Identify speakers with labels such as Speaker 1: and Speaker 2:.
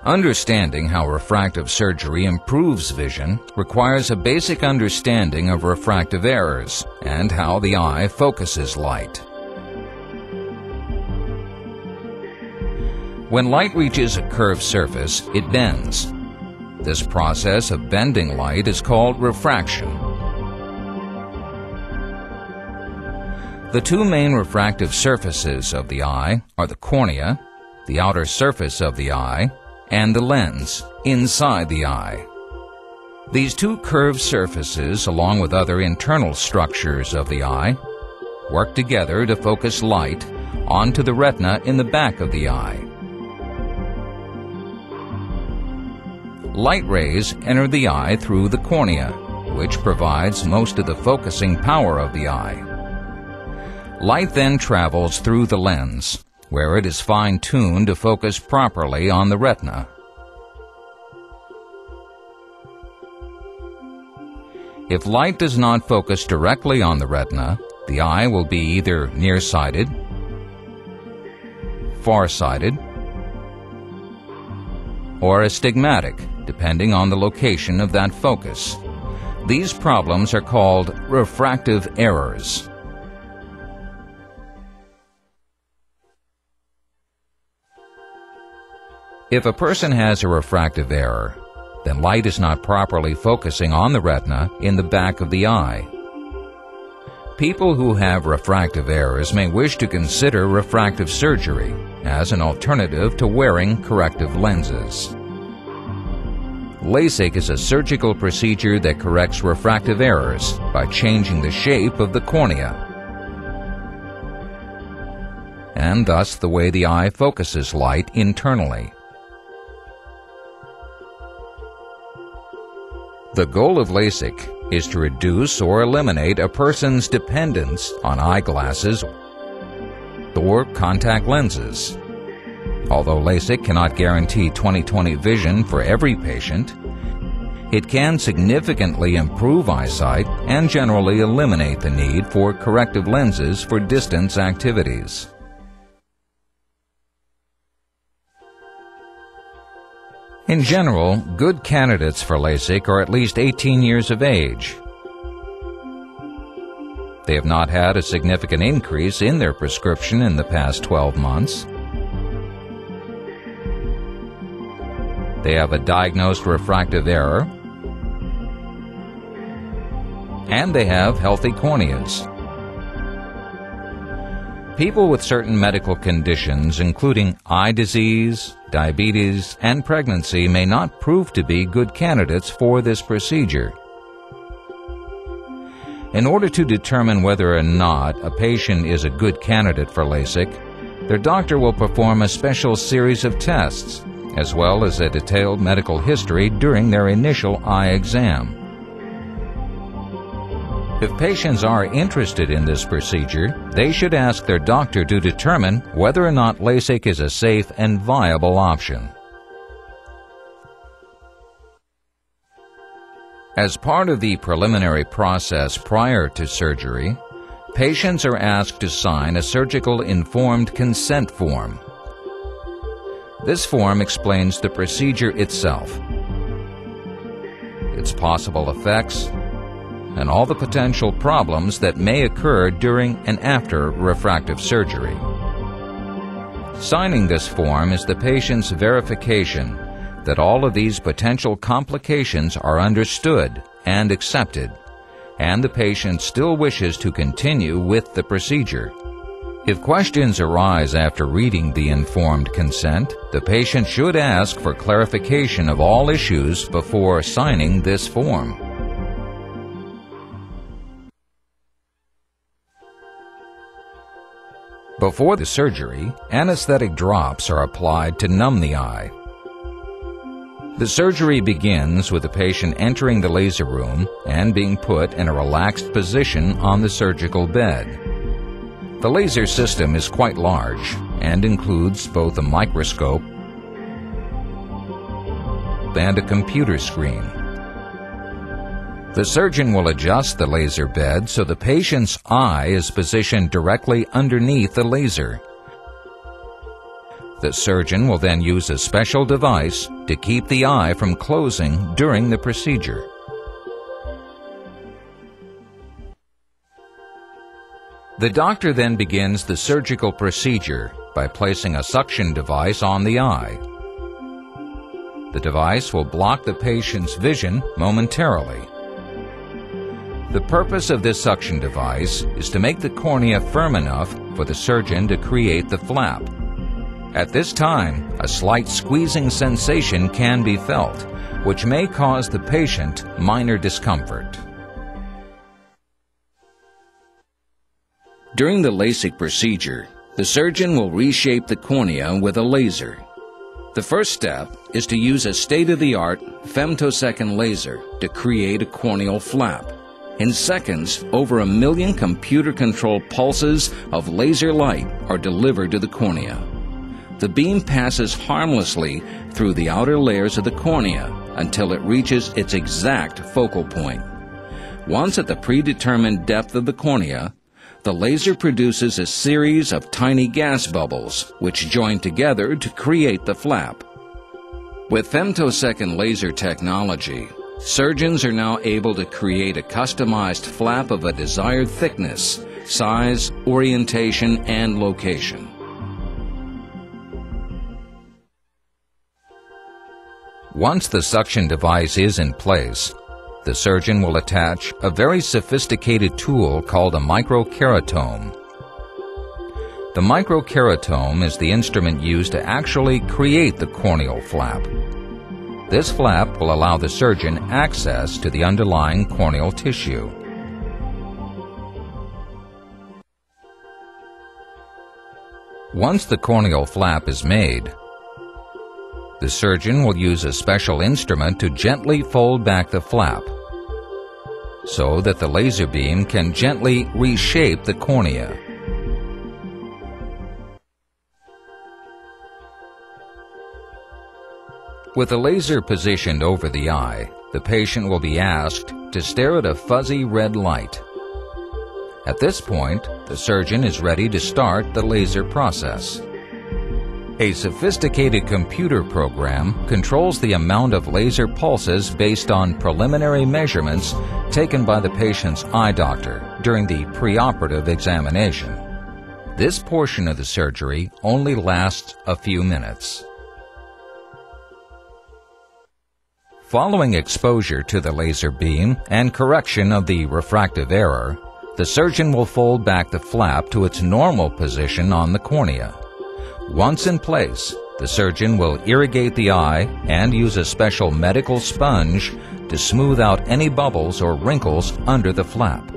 Speaker 1: Understanding how refractive surgery improves vision requires a basic understanding of refractive errors and how the eye focuses light. When light reaches a curved surface, it bends. This process of bending light is called refraction. The two main refractive surfaces of the eye are the cornea, the outer surface of the eye, and the lens inside the eye. These two curved surfaces, along with other internal structures of the eye, work together to focus light onto the retina in the back of the eye. Light rays enter the eye through the cornea, which provides most of the focusing power of the eye. Light then travels through the lens, where it is fine-tuned to focus properly on the retina. If light does not focus directly on the retina, the eye will be either nearsighted, farsighted, or astigmatic, depending on the location of that focus. These problems are called refractive errors. If a person has a refractive error, then light is not properly focusing on the retina in the back of the eye. People who have refractive errors may wish to consider refractive surgery as an alternative to wearing corrective lenses. LASIK is a surgical procedure that corrects refractive errors by changing the shape of the cornea, and thus the way the eye focuses light internally. The goal of LASIK is to reduce or eliminate a person's dependence on eyeglasses or contact lenses. Although LASIK cannot guarantee 20/20 vision for every patient, it can significantly improve eyesight and generally eliminate the need for corrective lenses for distance activities. In general, good candidates for LASIK are at least 18 years of age. They have not had a significant increase in their prescription in the past 12 months. They have a diagnosed refractive error, and they have healthy corneas. People with certain medical conditions, including eye disease, diabetes, and pregnancy, may not prove to be good candidates for this procedure. In order to determine whether or not a patient is a good candidate for LASIK, their doctor will perform a special series of tests, as well as a detailed medical history during their initial eye exam. If patients are interested in this procedure, they should ask their doctor to determine whether or not LASIK is a safe and viable option. As part of the preliminary process prior to surgery, patients are asked to sign a surgical informed consent form. This form explains the procedure itself, its possible effects, and all the potential problems that may occur during and after refractive surgery. Signing this form is the patient's verification that all of these potential complications are understood and accepted, and the patient still wishes to continue with the procedure. If questions arise after reading the informed consent, the patient should ask for clarification of all issues before signing this form. Before the surgery, anesthetic drops are applied to numb the eye. The surgery begins with the patient entering the laser room and being put in a relaxed position on the surgical bed. The laser system is quite large and includes both a microscope and a computer screen. The surgeon will adjust the laser bed so the patient's eye is positioned directly underneath the laser. The surgeon will then use a special device to keep the eye from closing during the procedure. The doctor then begins the surgical procedure by placing a suction device on the eye. The device will block the patient's vision momentarily. The purpose of this suction device is to make the cornea firm enough for the surgeon to create the flap. At this time, a slight squeezing sensation can be felt, which may cause the patient minor discomfort. During the LASIK procedure, the surgeon will reshape the cornea with a laser. The first step is to use a state-of-the-art femtosecond laser to create a corneal flap. In seconds, over 1 million computer-controlled pulses of laser light are delivered to the cornea. The beam passes harmlessly through the outer layers of the cornea until it reaches its exact focal point. Once at the predetermined depth of the cornea, the laser produces a series of tiny gas bubbles which join together to create the flap. With femtosecond laser technology, surgeons are now able to create a customized flap of a desired thickness, size, orientation, and location. Once the suction device is in place, the surgeon will attach a very sophisticated tool called a microkeratome. The microkeratome is the instrument used to actually create the corneal flap. This flap will allow the surgeon access to the underlying corneal tissue. Once the corneal flap is made, the surgeon will use a special instrument to gently fold back the flap so that the laser beam can gently reshape the cornea. With the laser positioned over the eye, the patient will be asked to stare at a fuzzy red light. At this point, the surgeon is ready to start the laser process. A sophisticated computer program controls the amount of laser pulses based on preliminary measurements taken by the patient's eye doctor during the preoperative examination. This portion of the surgery only lasts a few minutes. Following exposure to the laser beam and correction of the refractive error, the surgeon will fold back the flap to its normal position on the cornea. Once in place, the surgeon will irrigate the eye and use a special medical sponge to smooth out any bubbles or wrinkles under the flap.